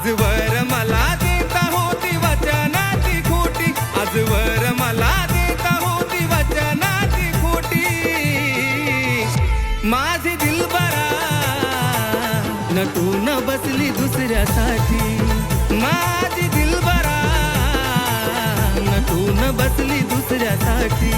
आजवर मला देता होती वचनाची खोटी, आजवर मला देता होती वचनाची खोटी. माझी दिलबरा नटून बसली दुसऱ्यासाठी, माझी दिलबरा नटून बसली दुसऱ्यासाठी.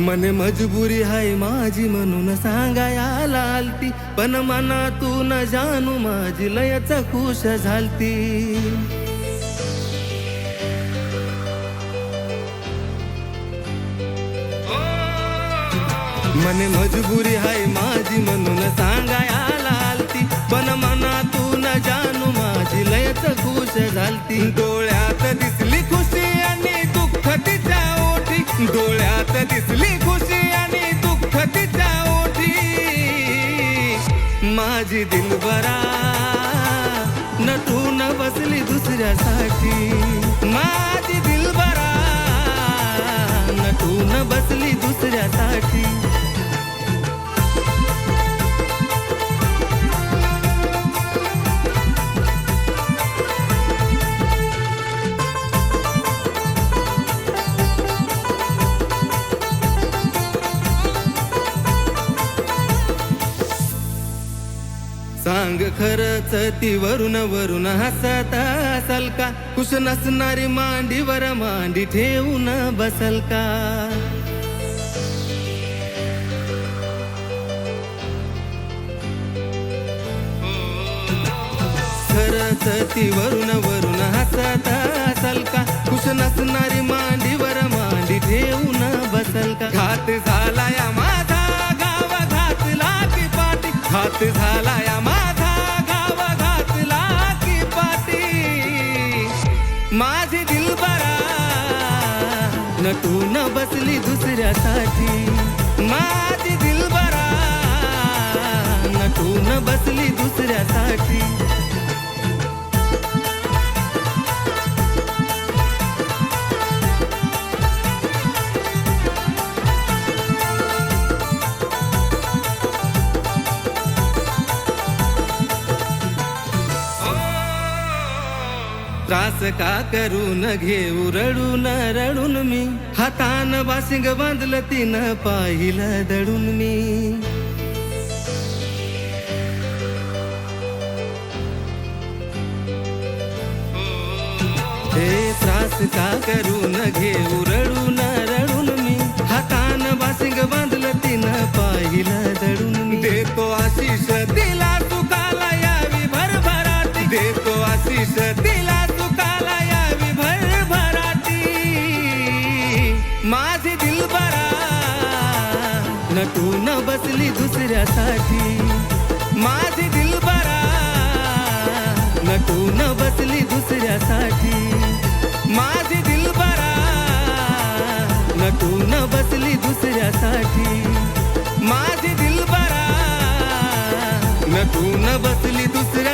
मन मजबुरी हाय माझी म्हणून सांगायला आलती, पण मनातून जानू माझी लयच खुश झालती. मन मजबुरी हाय माझी म्हणून सांगायला आलती, पण मनातून जानू माझी लयच खुश झालती. डोळ्यात दिसली खुशी आणि दुःख तिच्या ओठी, डोळ्यात दिसली खुशी आणि दुःख तिच्या ओठी. माझी दिलबरा नटून बसली दुसऱ्यासाठी, माझी दिलबरा नटून बसली दुसऱ्यासाठी. सांग खरंच ती वरून वरून हसत असल का, खुश नसणारी मांडीवर मांडी ठेवून बसल का. खरंच ती वरून वरून हसत असल का, खुश नसणारी मांडीवर मांडी ठेवून बसल का. घात झाला या माझा गाव घातला की पाटी, घात झाला या माझा गाव घातला की पाटी. माझी दिलबरा नटून बसली दुसऱ्यासाठी, माझी दिलबरा नटून बसली दुसऱ्यासाठी. त्रास का करून घेऊ रडून रडून मी, हातान बाशिंग बांधलं तिनं पाहिलं दडून मी. हे त्रास का करून घेऊ रडून रडून मी, हातान बाशिंग बांधलं तिनं पाहिलं दडून मी. देतो आशिष तिला तुकाला यावी भरभराटी, देतो आशिष तिला माझी दिलबरा नटून बसली दुसऱ्यासाठी, माझी दिलबरा नटून बसली दुसऱ्यासाठी. माझी दिलबरा नटून बसली दुसऱ्यासाठी, माझी दिलबरा नटून बसली दुसऱ्या